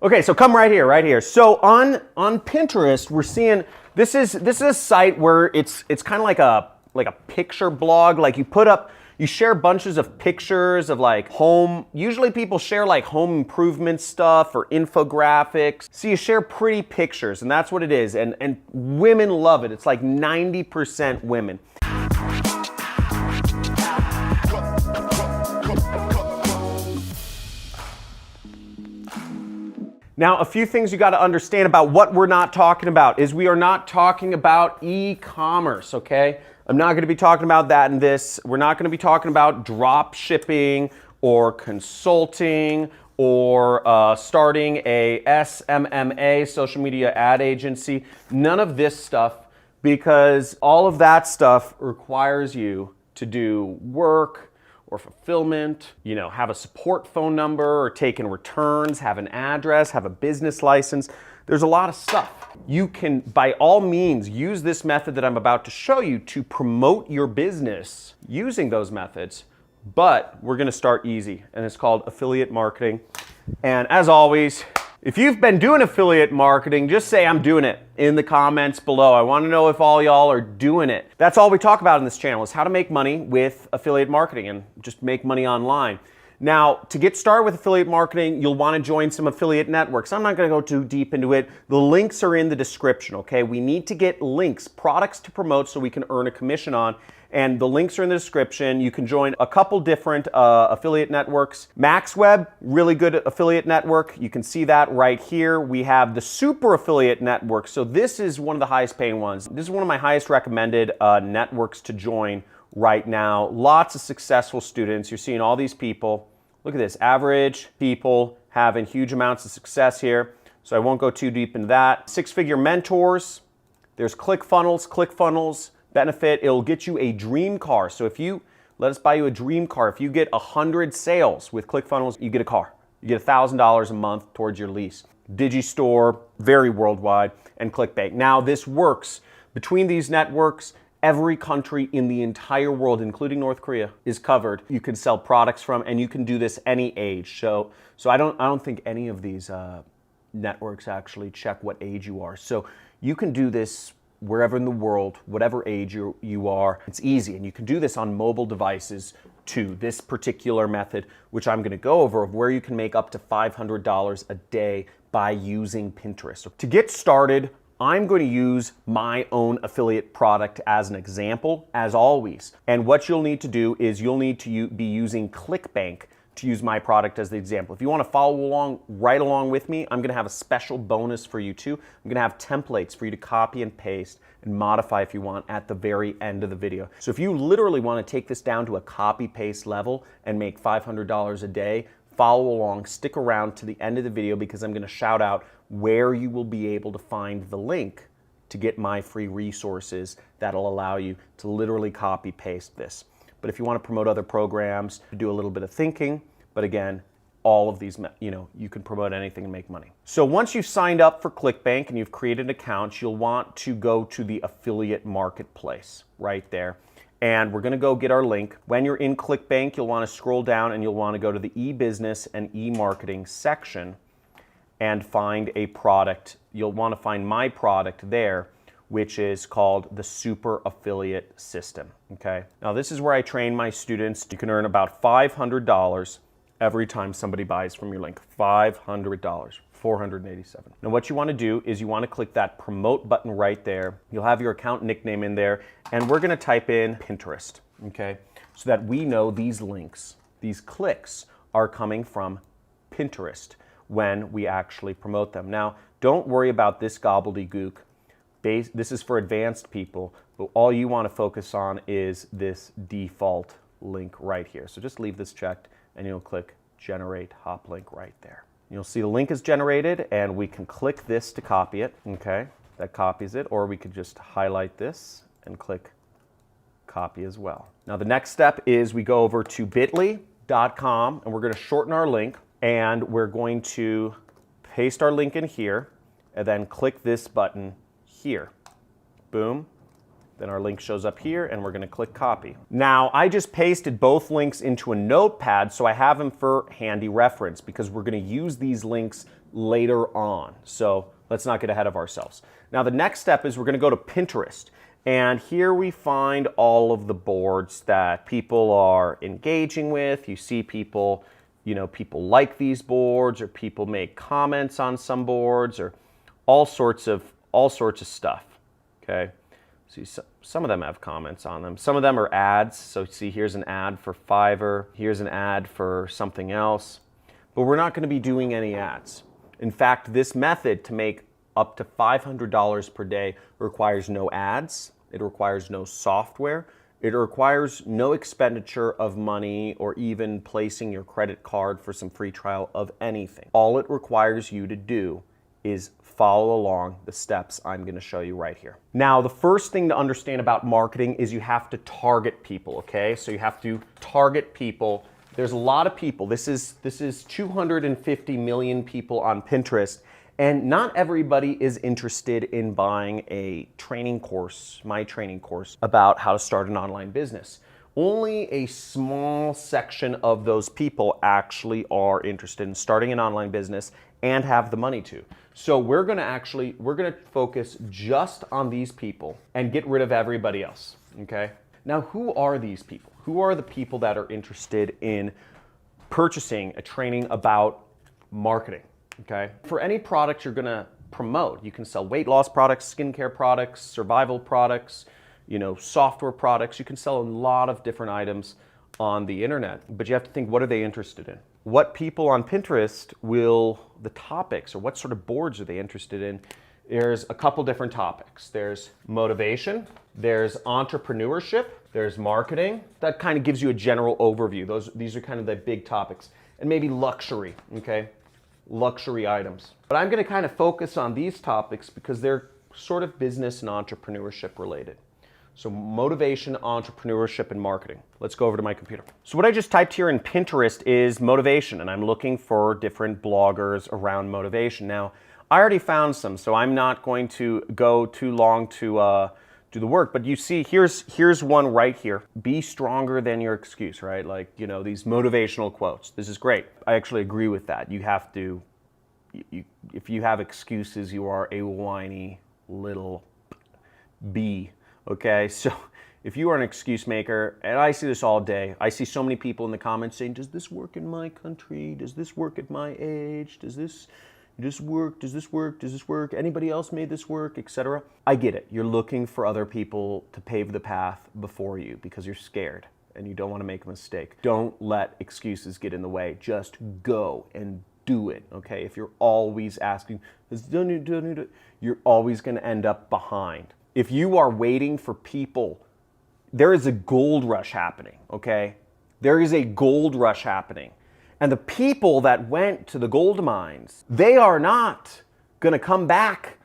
Okay, so come right here, right here. So on Pinterest, we're seeing this is a site where it's kind of like a picture blog. Like you share bunches of pictures of like home. Usually people share like home improvement stuff or infographics. So you share pretty pictures, and that's what it is. And women love it. It's like 90% women. Now, a few things you got to understand about what we're not talking about is we are not talking about e-commerce, okay? I'm not going to be talking about that in this. We're not going to be talking about drop shipping or consulting or starting a SMMA, social media ad agency. None of this stuff, because all of that stuff requires you to do work or fulfillment, have a support phone number or take in returns, have an address, have a business license. There's a lot of stuff. You can, by all means, use this method that I'm about to show you to promote your business using those methods, but we're gonna start easy, and it's called affiliate marketing. And as always, if you've been doing affiliate marketing, just say I'm doing it in the comments below. I want to know if all y'all are doing it. That's all we talk about in this channel, is how to make money with affiliate marketing and just make money online. Now, to get started with affiliate marketing, you'll want to join some affiliate networks. I'm not going to go too deep into it. The links are in the description, okay? We need to get links, products to promote so we can earn a commission on. And the links are in the description. You can join a couple different affiliate networks. MaxWeb, really good affiliate network. You can see that right here. We have the Super Affiliate Network. So this is one of the highest paying ones. This is one of my highest recommended networks to join right now. Lots of successful students. You're seeing all these people. Look at this, average people having huge amounts of success here. So I won't go too deep into that. Six-figure mentors. There's ClickFunnels. ClickFunnels benefit, it'll get you a dream car. So if you let us buy you a dream car, if you get 100 sales with ClickFunnels, you get a car. You get $1,000 a month towards your lease. Digistore, very worldwide, and ClickBank. Now this works between these networks. Every country in the entire world, including North Korea, is covered. You can sell products from, and you can do this any age. So I don't think any of these networks actually check what age you are. So you can do this wherever in the world, whatever age you are. It's easy, and you can do this on mobile devices too. This particular method, which I'm gonna go over, of where you can make up to $500 a day by using Pinterest. So to get started, I'm going to use my own affiliate product as an example, as always. And what you'll need to do is you'll need to be using ClickBank to use my product as the example. If you want to follow along, right along with me, I'm going to have a special bonus for you too. I'm going to have templates for you to copy and paste and modify if you want at the very end of the video. So if you literally want to take this down to a copy-paste level and make $500 a day, follow along, stick around to the end of the video, because I'm going to shout out where you will be able to find the link to get my free resources that'll allow you to literally copy-paste this. But if you want to promote other programs, do a little bit of thinking. But again, all of these, you can promote anything and make money. So once you've signed up for ClickBank and you've created an account, you'll want to go to the affiliate marketplace right there. And we're going to go get our link. When you're in ClickBank, you'll want to scroll down and you'll want to go to the e-business and e-marketing section and find a product. You'll want to find my product there, which is called the Super Affiliate System, okay? Now this is where I train my students. You can earn about $500 every time somebody buys from your link. $500, 487. Now what you want to do is you want to click that promote button right there. You'll have your account nickname in there, and we're going to type in Pinterest, okay? So that we know these links, these clicks are coming from Pinterest when we actually promote them. Now, don't worry about this gobbledygook. This is for advanced people, but all you want to focus on is this default link right here. So just leave this checked and you'll click generate hop link right there. You'll see the link is generated, and we can click this to copy it, okay? That copies it, or we could just highlight this and click copy as well. Now the next step is we go over to bit.ly.com and we're going to shorten our link, and we're going to paste our link in here and then click this button here. Boom. Then our link shows up here, and we're going to click copy. Now, I just pasted both links into a notepad, so I have them for handy reference, because we're going to use these links later on. So let's not get ahead of ourselves. Now the next step is we're going to go to Pinterest. And here we find all of the boards that people are engaging with. You see people, people like these boards, or people make comments on some boards, or all sorts of stuff. Okay. See, some of them have comments on them. Some of them are ads. So see, here's an ad for Fiverr. Here's an ad for something else. But we're not going to be doing any ads. In fact, this method to make up to $500 per day requires no ads. It requires no software. It requires no expenditure of money or even placing your credit card for some free trial of anything. All it requires you to do is follow along the steps I'm going to show you right here. Now, the first thing to understand about marketing is you have to target people, okay? So you have to target people. There's a lot of people. This is 250 million people on Pinterest, and not everybody is interested in buying a training course, my training course, about how to start an online business. Only a small section of those people actually are interested in starting an online business and have the money to. So we're gonna focus just on these people and get rid of everybody else, okay? Now, who are these people? Who are the people that are interested in purchasing a training about marketing, okay? For any product you're gonna promote, you can sell weight loss products, skincare products, survival products, software products. You can sell a lot of different items on the internet, but you have to think, what are they interested in? What people on Pinterest the topics, or what sort of boards are they interested in? There's a couple different topics. There's motivation, there's entrepreneurship, there's marketing. That kind of gives you a general overview. These are kind of the big topics. And maybe luxury, okay? Luxury items. But I'm gonna kind of focus on these topics because they're sort of business and entrepreneurship related. So motivation, entrepreneurship, and marketing. Let's go over to my computer. So what I just typed here in Pinterest is motivation, and I'm looking for different bloggers around motivation. Now, I already found some, so I'm not going to go too long to do the work, but you see, here's one right here. Be stronger than your excuse, right? Like, these motivational quotes. This is great. I actually agree with that. You have to, if you have excuses, you are a whiny little bee. Okay, so if you are an excuse maker, and I see this all day, I see so many people in the comments saying, does this work in my country? Does this work at my age? Does this work? Does this work? Does this work? Anybody else made this work, etc.? I get it. You're looking for other people to pave the path before you because you're scared and you don't want to make a mistake. Don't let excuses get in the way. Just go and do it, okay? If you're always asking, you're always going to end up behind. If you are waiting for people, there is a gold rush happening, okay? There is a gold rush happening. And the people that went to the gold mines, they are not gonna come back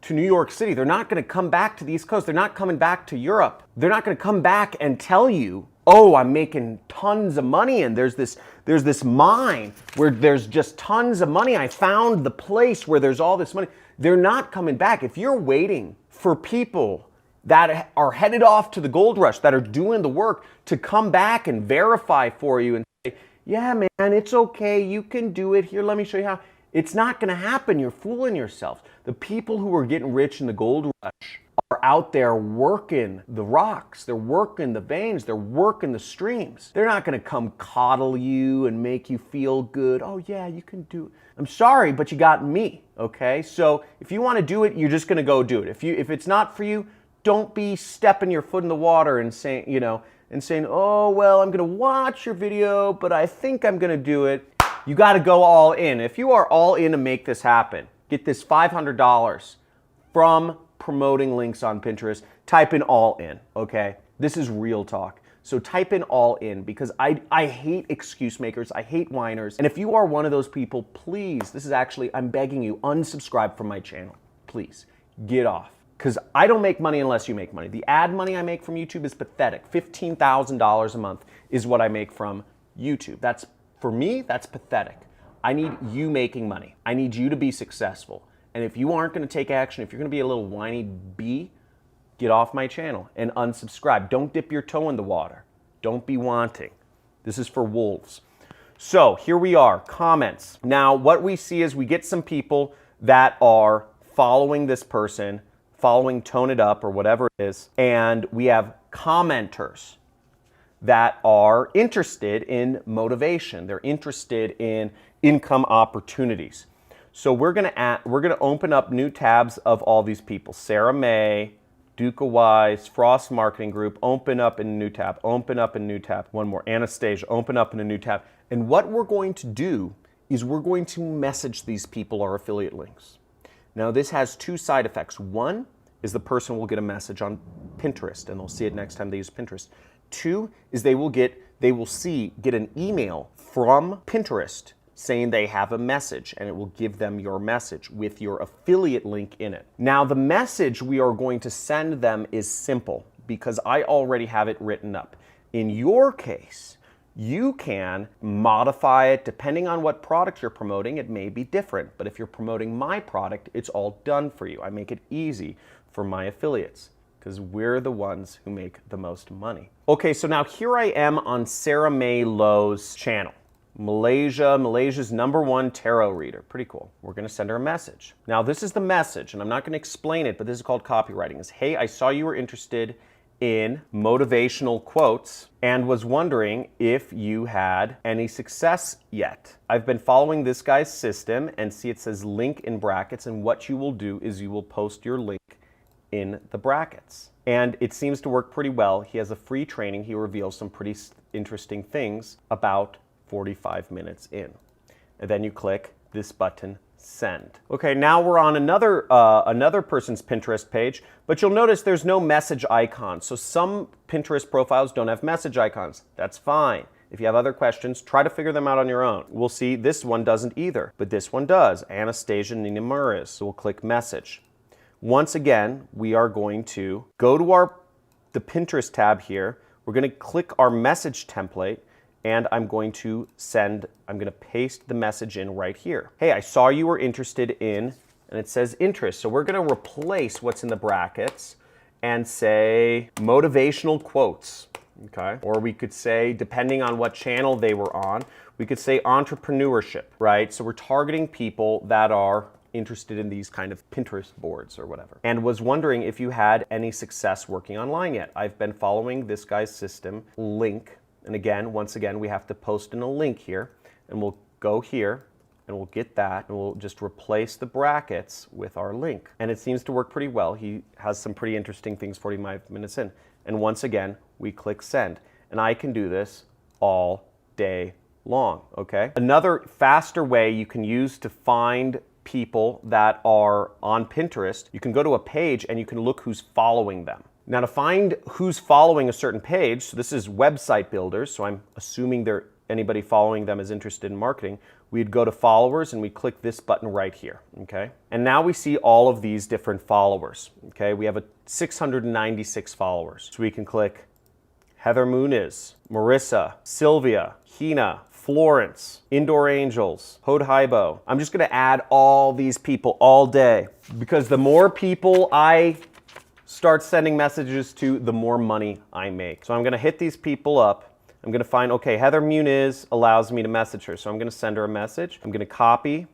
to New York City. They're not gonna come back to the East Coast. They're not coming back to Europe. They're not gonna come back and tell you, oh, I'm making tons of money and there's this mine where there's just tons of money. I found the place where there's all this money. They're not coming back. If you're waiting for people that are headed off to the gold rush, that are doing the work to come back and verify for you and say, yeah, man, it's okay, you can do it. Here, let me show you how. It's not gonna happen. You're fooling yourself. The people who are getting rich in the gold rush are out there working the rocks. They're working the veins. They're working the streams. They're not gonna come coddle you and make you feel good. Oh yeah, you can do it. I'm sorry, but you got me, okay? So if you wanna do it, you're just gonna go do it. If it's not for you, don't be stepping your foot in the water and saying, oh, well, I'm gonna watch your video, but I think I'm gonna do it. You gotta go all in. If you are all in to make this happen, get this $500 from promoting links on Pinterest, type in all in, okay? This is real talk. So type in all in because I hate excuse makers, I hate whiners. And if you are one of those people, please, I'm begging you, unsubscribe from my channel. Please, get off. Because I don't make money unless you make money. The ad money I make from YouTube is pathetic. $15,000 a month is what I make from YouTube. For me, that's pathetic. I need you making money. I need you to be successful. And if you aren't gonna take action, if you're gonna be a little whiny bee, get off my channel and unsubscribe. Don't dip your toe in the water. Don't be wanting. This is for wolves. So here we are, comments. Now what we see is we get some people that are following this person, following Tone It Up or whatever it is, and we have commenters that are interested in motivation. They're interested in income opportunities. So we're gonna open up new tabs of all these people. Sarah May, Duca Wise, Frost Marketing Group, open up in a new tab, open up in a new tab. One more, Anastasia, open up in a new tab. And what we're going to do is we're going to message these people our affiliate links. Now this has two side effects. One is the person will get a message on Pinterest and they'll see it next time they use Pinterest. Two is they will get an email from Pinterest saying they have a message, and it will give them your message with your affiliate link in it. Now the message we are going to send them is simple because I already have it written up. In your case, you can modify it depending on what product you're promoting. It may be different, but if you're promoting my product, it's all done for you. I make it easy for my affiliates because we're the ones who make the most money. Okay, so now here I am on Sarah May Lowe's channel. Malaysia's #1 tarot reader. Pretty cool. We're gonna send her a message. Now this is the message, and I'm not gonna explain it, but this is called copywriting. It's, hey, I saw you were interested in motivational quotes and was wondering if you had any success yet. I've been following this guy's system and see it says link in brackets, and what you will do is you will post your link in the brackets. And it seems to work pretty well. He has a free training. He reveals some pretty interesting things about 45 minutes in. And then you click this button, send. Okay, now we're on another person's Pinterest page, but you'll notice there's no message icon. So some Pinterest profiles don't have message icons. That's fine. If you have other questions, try to figure them out on your own. We'll see this one doesn't either, but this one does. Anastasia Nina Murris. So we'll click message. Once again, we are going to go to the Pinterest tab here. We're going to click our message template, and I'm going to paste the message in right here. Hey, I saw you were interested in, and it says interest. So we're going to replace what's in the brackets and say motivational quotes, okay? Or we could say, depending on what channel they were on, we could say entrepreneurship, right? So we're targeting people that are interested in these kind of Pinterest boards or whatever, and was wondering if you had any success working online yet. I've been following this guy's system link, and again, once again, we have to post in a link here, and we'll go here and we'll get that, and we'll just replace the brackets with our link. And it seems to work pretty well. He has some pretty interesting things 45 minutes in. And once again, we click send. And I can do this all day long, okay? Another faster way you can use to find people that are on Pinterest, you can go to a page and you can look who's following them. Now to find who's following a certain page, so this is website builders, so I'm assuming anybody following them is interested in marketing, we'd go to followers and we click this button right here, okay? And now we see all of these different followers, okay? We have 696 followers. So we can click Heather Muniz, Marissa, Sylvia, Hina, Florence, Indoor Angels, Hodhaibo. I'm just gonna add all these people all day because the more people I start sending messages to, the more money I make. So I'm gonna hit these people up. I'm gonna find, okay, Heather Muniz allows me to message her. So I'm gonna send her a message. I'm gonna copy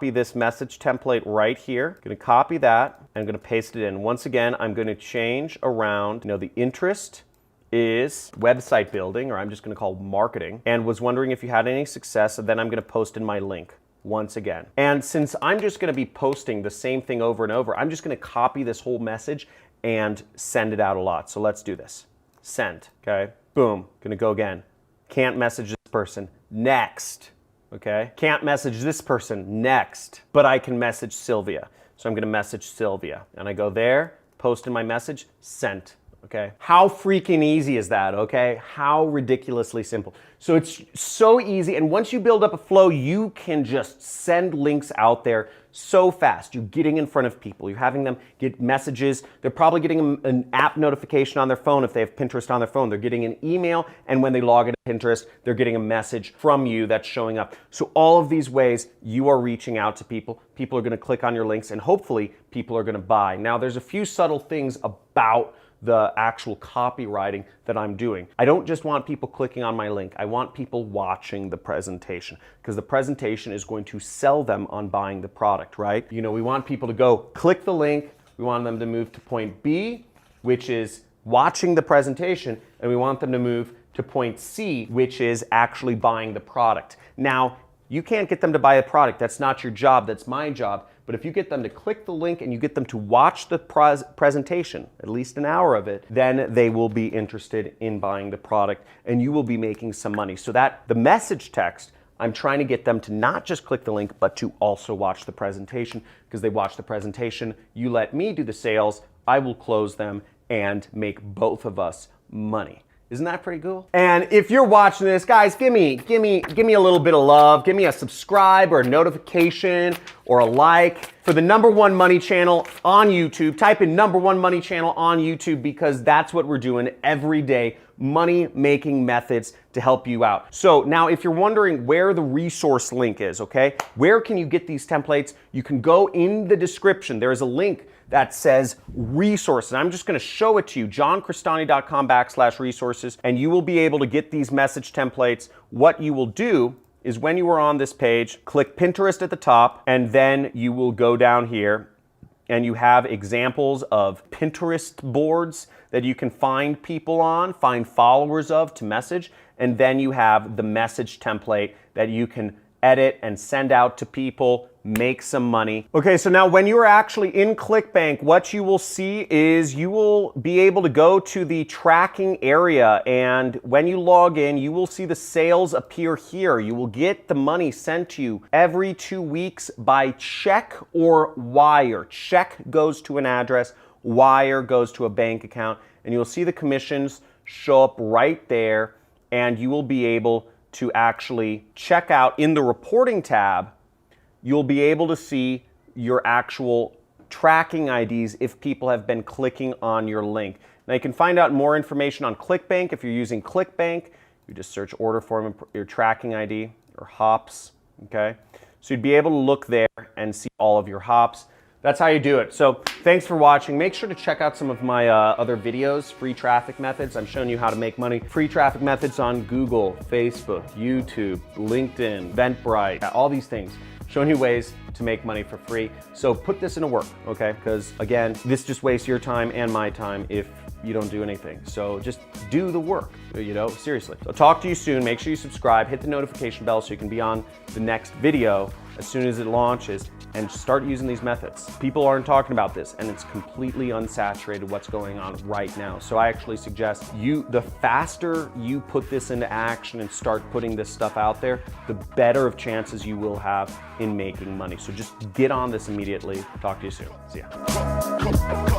this message template right here. I'm gonna copy that and I'm gonna paste it in. Once again, I'm gonna change around, the interest is website building, or I'm just gonna call marketing, and was wondering if you had any success, and then I'm gonna post in my link once again. And since I'm just gonna be posting the same thing over and over, I'm just gonna copy this whole message and send it out a lot. So let's do this. Send, okay? Boom, gonna go again. Can't message this person, next, okay? Can't message this person, next, but I can message Sylvia. So I'm gonna message Sylvia, and I go there, post in my message, sent. Okay. How freaking easy is that, okay? How ridiculously simple. So it's so easy, and once you build up a flow, you can just send links out there so fast. You're getting in front of people. You're having them get messages. They're probably getting an app notification on their phone if they have Pinterest on their phone. They're getting an email, and when they log into Pinterest, they're getting a message from you that's showing up. So all of these ways, you are reaching out to people. People are gonna click on your links, and hopefully, people are gonna buy. Now, there's a few subtle things about the actual copywriting that I'm doing. I don't just want people clicking on my link. I want people watching the presentation, because the presentation is going to sell them on buying the product, right? You know, we want people to go click the link. We want them to move to point B, which is watching the presentation, and we want them to move to point C, which is actually buying the product. Now, you can't get them to buy a product. That's not your job. That's my job. But if you get them to click the link and you get them to watch the presentation, at least an hour of it, then they will be interested in buying the product and you will be making some money. So that the message text, I'm trying to get them to not just click the link, but to also watch the presentation, because they watch the presentation. You let me do the sales, I will close them and make both of us money. Isn't that pretty cool? And if you're watching this, guys, give me a little bit of love. Give me a subscribe or a notification or a like for the #1 money channel on YouTube. Type in #1 money channel on YouTube, because that's what we're doing every day. Money making methods to help you out. So now if you're wondering where the resource link is, okay, where can you get these templates? You can go in the description. There is a link that says resources. I'm just gonna show it to you, johncristani.com/resources, and you will be able to get these message templates. What you will do is, when you are on this page, click Pinterest at the top, and then you will go down here and you have examples of Pinterest boards that you can find people on, find followers of to message, and then you have the message template that you can edit and send out to people, make some money. Okay, so now when you are actually in ClickBank, what you will see is you will be able to go to the tracking area, and when you log in, you will see the sales appear here. You will get the money sent to you every 2 weeks by check or wire. Check goes to an address, wire goes to a bank account, and you'll see the commissions show up right there, and you will be able to actually check out in the reporting tab. You'll be able to see your actual tracking IDs if people have been clicking on your link. Now you can find out more information on ClickBank. If you're using ClickBank, you just search order form and your tracking ID or hops, okay? So you'd be able to look there and see all of your hops. That's how you do it. So thanks for watching. Make sure to check out some of my other videos, free traffic methods. I'm showing you how to make money. Free traffic methods on Google, Facebook, YouTube, LinkedIn, Eventbrite, all these things. Showing you ways to make money for free. So put this into work, okay? Because again, this just wastes your time and my time if you don't do anything. So just do the work, you know, seriously. So talk to you soon. Make sure you subscribe, hit the notification bell so you can be on the next video as soon as it launches, and start using these methods. People aren't talking about this, and it's completely unsaturated what's going on right now. So I actually suggest the faster you put this into action and start putting this stuff out there, the better of chances you will have in making money. So just get on this immediately. Talk to you soon. See ya.